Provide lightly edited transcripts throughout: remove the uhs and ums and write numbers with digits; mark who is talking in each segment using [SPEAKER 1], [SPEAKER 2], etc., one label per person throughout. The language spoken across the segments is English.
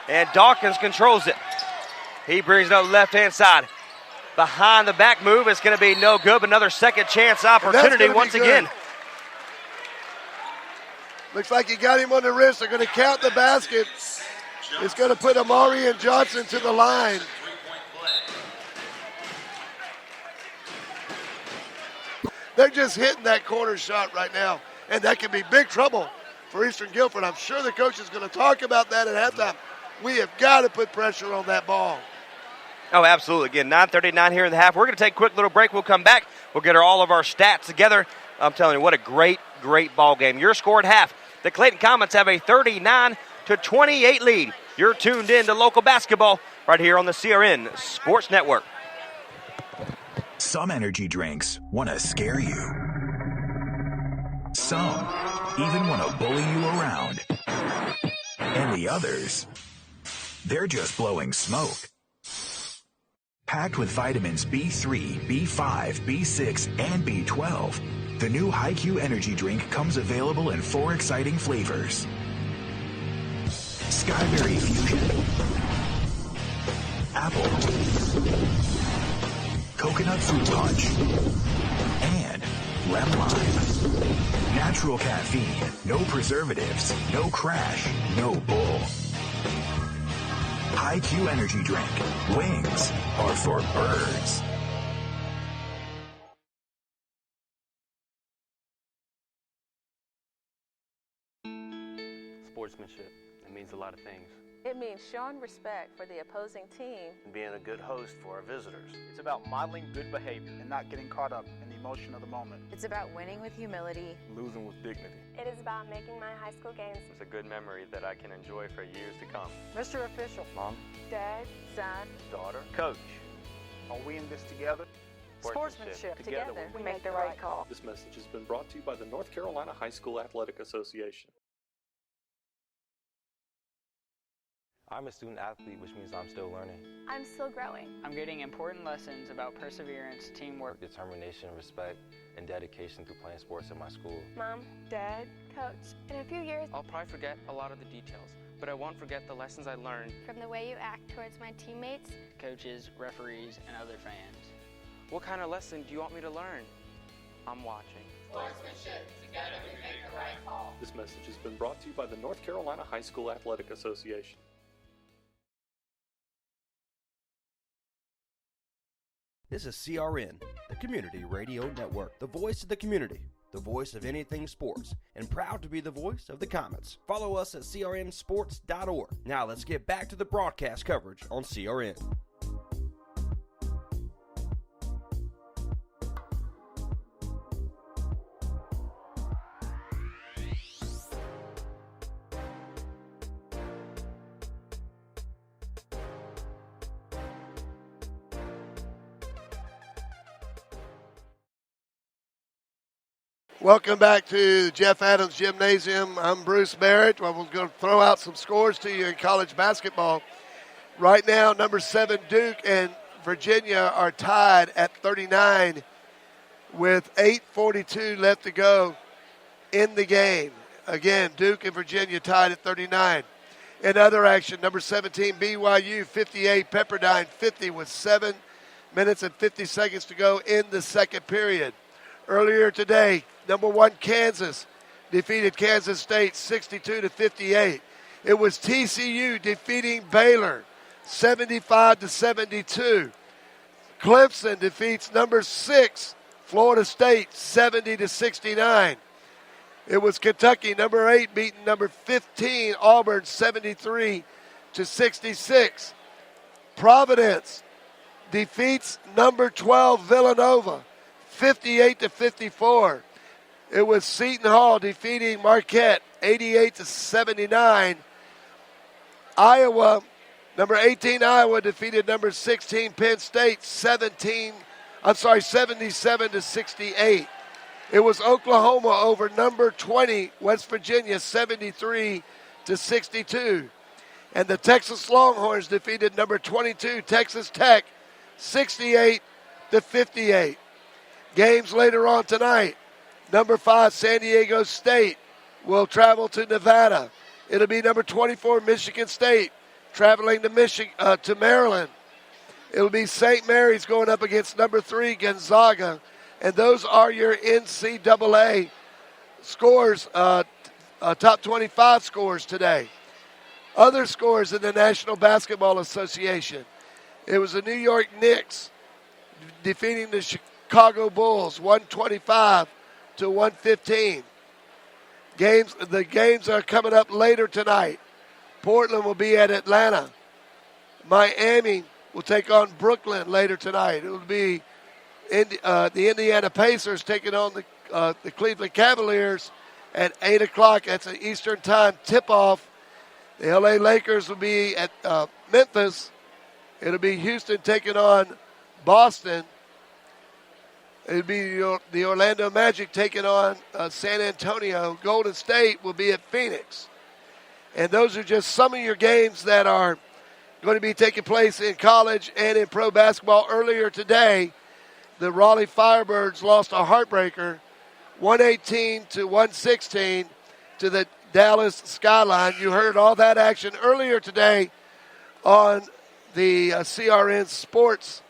[SPEAKER 1] And Dawkins controls it. He brings it up left-hand side. Behind the back move, it's going to be no good, but another second chance opportunity once again.
[SPEAKER 2] Looks like he got him on the wrist. They're going to count the basket. It's going to put Amari and Johnson to the line. They're just hitting that corner shot right now, and that can be big trouble for Eastern Guilford. I'm sure the coach is going to talk about that at halftime. We have got to put pressure on that ball.
[SPEAKER 1] Oh, absolutely. Again, 9:39 here in the half. We're going to take a quick little break. We'll come back. We'll get all of our stats together. I'm telling you, what a great, great ball game. Your score at half. The Clayton Comets have a 39-28 lead. You're tuned in to local basketball right here on the CRN Sports Network.
[SPEAKER 3] Some energy drinks want to scare you. Some even want to bully you around. And the others, they're just blowing smoke. Packed with vitamins B3, B5, B6, and B12, the new HiQ energy drink comes available in 4 exciting flavors. Skyberry Fusion, Apple, Coconut Fruit Punch, and Lemon Lime. Natural caffeine, no preservatives, no crash, no bull. HiQ energy drink. Wings are for birds.
[SPEAKER 4] Sportsmanship. It means a lot of things.
[SPEAKER 5] It means showing respect for the opposing team
[SPEAKER 4] And being a good host for our visitors.
[SPEAKER 6] It's about modeling good behavior and not getting caught up in the emotion of the moment.
[SPEAKER 7] It's about winning with humility.
[SPEAKER 8] Losing with dignity.
[SPEAKER 9] It is about making my high school games.
[SPEAKER 10] It's a good memory that I can enjoy for years to come.
[SPEAKER 6] Mr. Official.
[SPEAKER 4] Mom.
[SPEAKER 5] Dad, son,
[SPEAKER 4] Daughter. Coach.
[SPEAKER 6] Are we in this together?
[SPEAKER 5] Sportsmanship.
[SPEAKER 9] Together we make the right call.
[SPEAKER 8] This message has been brought to you by the North Carolina High School Athletic Association.
[SPEAKER 10] I'm a student athlete, which means I'm still learning.
[SPEAKER 9] I'm still growing.
[SPEAKER 11] I'm getting important lessons about perseverance, teamwork,
[SPEAKER 10] Determination, respect, and dedication through playing sports at my school.
[SPEAKER 9] Mom, Dad, Coach, in a few years,
[SPEAKER 12] I'll probably forget a lot of the details, but I won't forget the lessons I learned
[SPEAKER 9] from the way you act towards my teammates,
[SPEAKER 11] coaches, referees, and other fans.
[SPEAKER 12] What kind of lesson do you want me to learn? I'm watching.
[SPEAKER 13] Sportsmanship. Together we make the right call.
[SPEAKER 8] This message has been brought to you by the North Carolina High School Athletic Association.
[SPEAKER 1] This is CRN, the Community Radio Network, the voice of the community, the voice of anything sports, and proud to be the voice of the Comets. Follow us at crnsports.org. Now let's get back to the broadcast coverage on CRN.
[SPEAKER 2] Welcome back to Jeff Adams Gymnasium. I'm Bruce Barrett. We're going to throw out some scores to you in college basketball. Right now, number 7 Duke and Virginia are tied at 39 with 8:42 left to go in the game. Again, Duke and Virginia tied at 39. In other action, number 17 BYU 58, Pepperdine 50 with 7 minutes and 50 seconds to go in the second period. Earlier today, number 1 Kansas defeated Kansas State 62-58. It was TCU defeating Baylor 75-72. Clemson defeats number 6 Florida State 70-69. It was Kentucky number 8 beating number 15 Auburn 73-66. Providence defeats number 12 Villanova 58-54. It was Seton Hall defeating Marquette 88-79. Number 18 Iowa defeated number 16 Penn State 77-68. It was Oklahoma over number 20 West Virginia 73-62. And the Texas Longhorns defeated number 22 Texas Tech 68-58. Games later on tonight. Number 5 San Diego State will travel to Nevada. It'll be number 24 Michigan State traveling to Maryland. It'll be St. Mary's going up against number 3 Gonzaga. And those are your NCAA scores, top 25 scores today. Other scores in the National Basketball Association. It was the New York Knicks defeating the Chicago Bulls 125 to 115. The games are coming up later tonight. Portland will be at Atlanta. Miami will take on Brooklyn later tonight. It will be the Indiana Pacers taking on the Cleveland Cavaliers at 8 o'clock. That's an Eastern Time tip-off. The LA Lakers will be at Memphis. It'll be Houston taking on Boston. It'll be the Orlando Magic taking on San Antonio. Golden State will be at Phoenix. And those are just some of your games that are going to be taking place in college and in pro basketball. Earlier today, the Raleigh Firebirds lost a heartbreaker, 118 to 116 to the Dallas Skyline. You heard all that action earlier today on the CRN Sports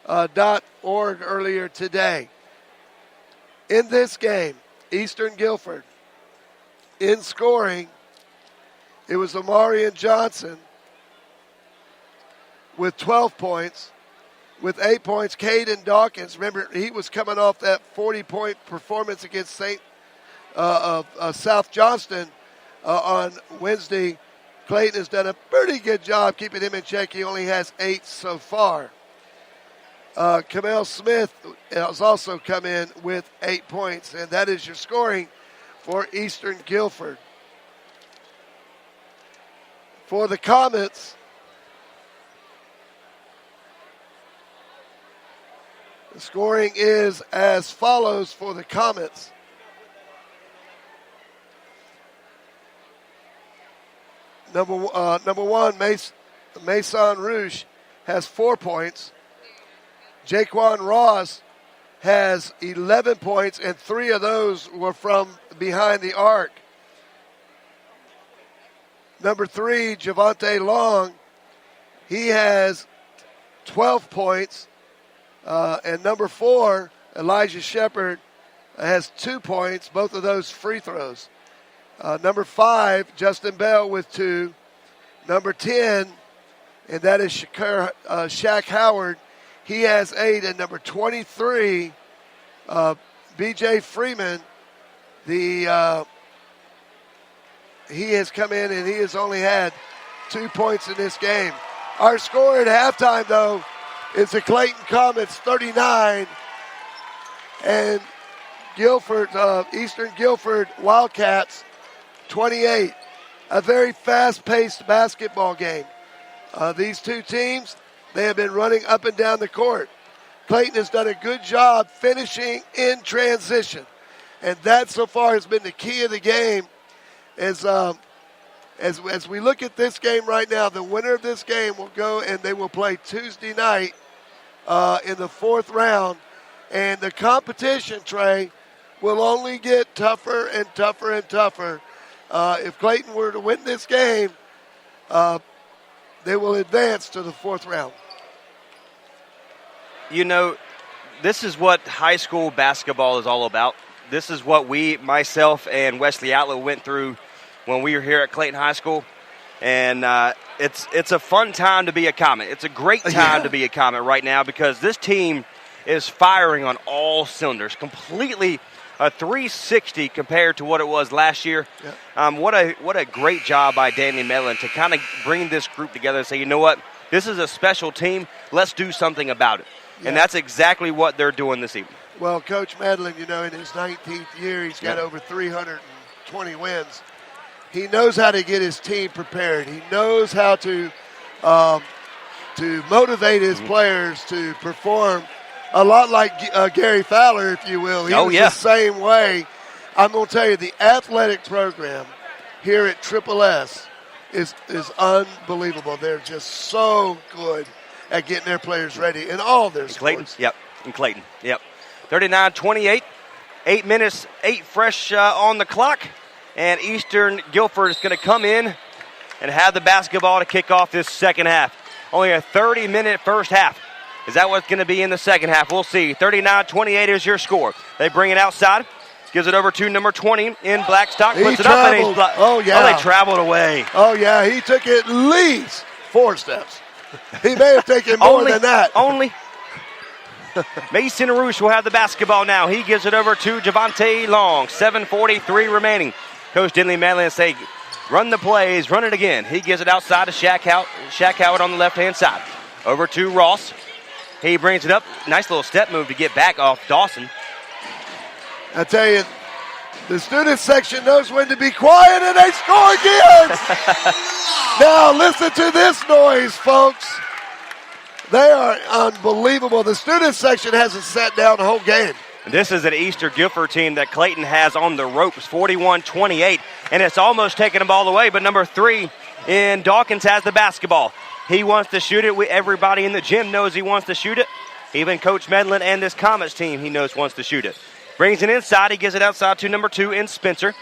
[SPEAKER 2] .org earlier today. In this game, Eastern Guilford, in scoring, it was Amarian Johnson with 12 points. With 8 points, Caden Dawkins. Remember, he was coming off that 40-point performance against South Johnston on Wednesday. Clayton has done a pretty good job keeping him in check. He only has 8 so far. Kamel Smith has also come in with 8 points, and that is your scoring for Eastern Guilford. For the Comets, the scoring is as follows for the Comets. Number one, Mason Rouge has 4 points. Jaquan Ross has 11 points, and 3 of those were from behind the arc. Number 3, Javante Long, he has 12 points. And number 4, Elijah Shepard, has 2 points, both of those free throws. Number 5, Justin Bell with 2. Number 10, and that is Shaq Howard, he has 8. And number 23, B.J. Freeman, he has come in and he has only had 2 points in this game. Our score at halftime, though, is the Clayton Comets 39 and Eastern Guilford Wildcats 28. A very fast-paced basketball game. These two teams, they have been running up and down the court. Clayton has done a good job finishing in transition. And that so far has been the key of the game. As we look at this game right now, the winner of this game will go and they will play Tuesday night in the 4th round. And the competition, Trey, will only get tougher and tougher and tougher. If Clayton were to win this game, they will advance to the 4th round.
[SPEAKER 1] You know, this is what high school basketball is all about. This is what myself and Wesley Outlet went through when we were here at Clayton High School. And it's a fun time to be a Comet. It's a great time to be a Comet right now because this team is firing on all cylinders, completely a 360 compared to what it was last year. Yeah. What a great job by Danny Mellon to kind of bring this group together and say, you know what, this is a special team. Let's do something about it. Yeah. And that's exactly what they're doing this evening.
[SPEAKER 2] Well, Coach Medlin, you know, in his 19th year, he's got over 320 wins. He knows how to get his team prepared. He knows how to motivate his players to perform a lot like Gary Fowler, if you will. He was the same way. I'm going to tell you, the athletic program here at Triple S is unbelievable. They're just so good at getting their players ready in all their sports.
[SPEAKER 1] Clayton, in Clayton, 39-28, 8 minutes, 8 fresh on the clock. And Eastern Guilford is going to come in and have the basketball to kick off this second half. Only a 30-minute first half. Is that what's going to be in the second half? We'll see. 39-28 is your score. They bring it outside. Gives it over to number 20 in Blackstock. Puts it up and he's
[SPEAKER 2] oh, yeah.
[SPEAKER 1] Oh, they traveled away.
[SPEAKER 2] Oh, yeah. He took at least 4 steps. He may have taken more than that.
[SPEAKER 1] Only. Mason Roosh will have the basketball now. He gives it over to Javante Long. 7:43 remaining. Coach Denley Madland say, run the plays, run it again. He gives it outside to Shaq Howard on the left-hand side. Over to Ross. He brings it up. Nice little step move to get back off Dawson.
[SPEAKER 2] I tell you, the student section knows when to be quiet, and they score again. Now listen to this noise, folks. They are unbelievable. The student section hasn't sat down the whole game.
[SPEAKER 1] This is an Eastern Guilford team that Clayton has on the ropes, 41-28, and it's almost taken them all away, but number 3 in Dawkins has the basketball. He wants to shoot it. Everybody in the gym knows he wants to shoot it. Even Coach Medlin and this Comets team he knows wants to shoot it. Brings it inside. He gives it outside to number 2 in Spencer.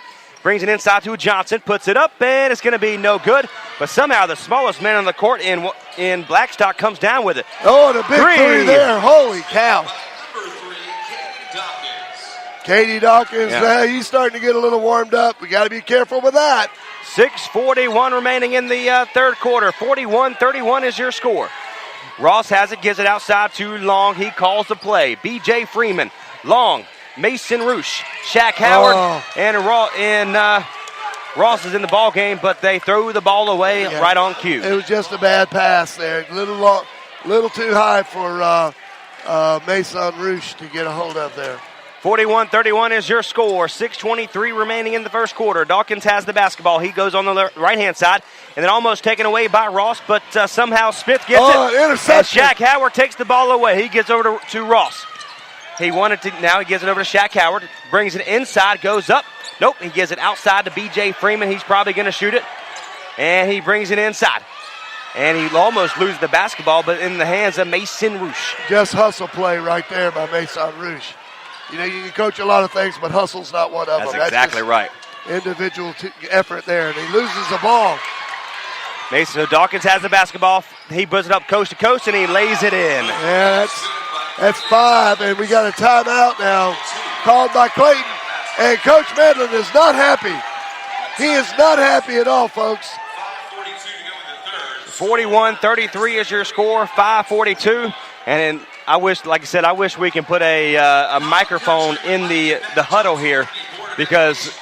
[SPEAKER 1] Brings it inside to Johnson. Puts it up, and it's going to be no good. But somehow the smallest man on the court in Blackstock comes down with it.
[SPEAKER 2] Oh, and a big three there. Holy cow. Katie Dawkins, he's starting to get a little warmed up. We got to be careful with that.
[SPEAKER 1] 6:41 remaining in the third quarter. 41-31 is your score. Ross has it, gives it outside to Long. He calls the play. B.J. Freeman, Long, Mason Roosh, Shaq Howard, and Ross is in the ball game, but they throw the ball away right on cue.
[SPEAKER 2] It was just a bad pass there. Little too high for Mason Roosh to get a hold of there.
[SPEAKER 1] 41-31 is your score. 6:23 remaining in the first quarter. Dawkins has the basketball. He goes on the right-hand side, and then almost taken away by Ross, but somehow Smith gets it.
[SPEAKER 2] Interception.
[SPEAKER 1] And Shaq Howard takes the ball away. He gets over to Ross. Now he gives it over to Shaq Howard. Brings it inside, goes up. Nope, he gives it outside to B.J. Freeman. He's probably going to shoot it. And he brings it inside. And he almost loses the basketball, but in the hands of Mason Roosh.
[SPEAKER 2] Just hustle play right there by Mason Roosh. You know, you can coach a lot of things, but hustle's not one of them.
[SPEAKER 1] That's exactly right.
[SPEAKER 2] Individual effort there, and he loses the ball.
[SPEAKER 1] So Dawkins has the basketball. He puts it up coast to coast, and he lays it in.
[SPEAKER 2] Yeah, that's 5, and we got a timeout now called by Clayton. And Coach Medlin is not happy. He is not happy at all, folks.
[SPEAKER 1] 41-33 is your score, 5:42. And I wish, like I said, I wish we can put a microphone in the huddle here, because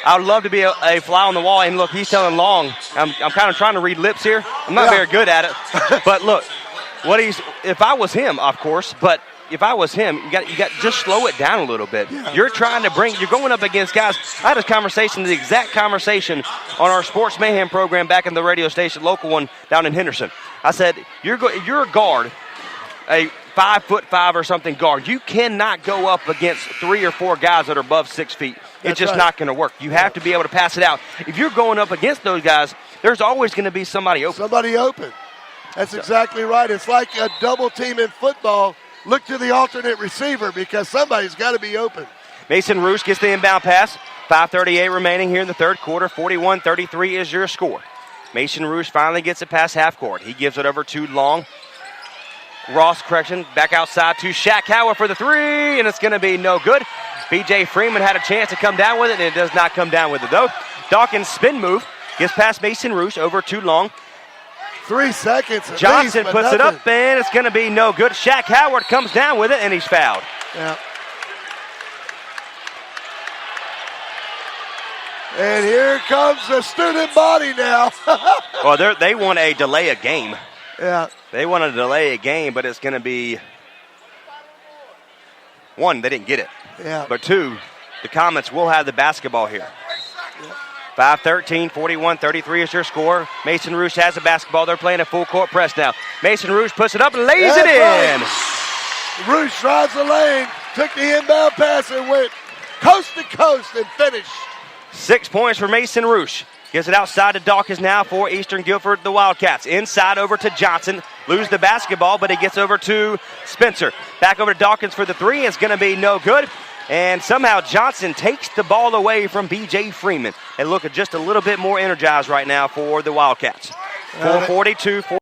[SPEAKER 1] I would love to be a fly on the wall. And look, he's telling Long, I'm kind of trying to read lips here. I'm not very good at it. But look, if I was him, of course, but if I was him, you got just slow it down a little bit. Yeah. You're going up against guys. I had the exact conversation on our Sports Mayhem program back in the radio station, local one down in Henderson. I said, you're a guard, a 5'5" or something guard. You cannot go up against 3 or 4 guys that are above 6 feet. It's just not going to work. You have to be able to pass it out. If you're going up against those guys, there's always going to be somebody open.
[SPEAKER 2] That's exactly right. It's like a double team in football. Look to the alternate receiver, because somebody's got to be open.
[SPEAKER 1] Mason Roosh gets the inbound pass. 5:38 remaining here in the third quarter. 41-33 is your score. Mason Roosh finally gets it past half court. He gives it over to Long. Ross, back outside to Shaq Howard for the 3, and it's going to be no good. B.J. Freeman had a chance to come down with it, and it does not come down with it, though. Dawkins' spin move gets past Mason Roosh over to Long.
[SPEAKER 2] 3 seconds.
[SPEAKER 1] Johnson puts it up, and it's going to be no good. Shaq Howard comes down with it, and he's fouled.
[SPEAKER 2] Yeah. And here comes the student body now.
[SPEAKER 1] Well, they want a delay a game.
[SPEAKER 2] Yeah.
[SPEAKER 1] They want to delay a game, but it's going to be, 1, they didn't get it.
[SPEAKER 2] Yeah.
[SPEAKER 1] But 2, the Comets will have the basketball here. 5-13, 41-33 is your score. Mason Roosh has the basketball. They're playing a full court press now. Mason Roosh puts it up and lays it in.
[SPEAKER 2] Right. Roosh drives the lane, took the inbound pass and went coast to coast and finished.
[SPEAKER 1] 6 points for Mason Roosh. Gives it outside to Dawkins now for Eastern Guilford, the Wildcats. Inside over to Johnson. Lose the basketball, but he gets over to Spencer. Back over to Dawkins for the 3. It's going to be no good. And somehow Johnson takes the ball away from B.J. Freeman. They look just a little bit more energized right now for the Wildcats. 4:42.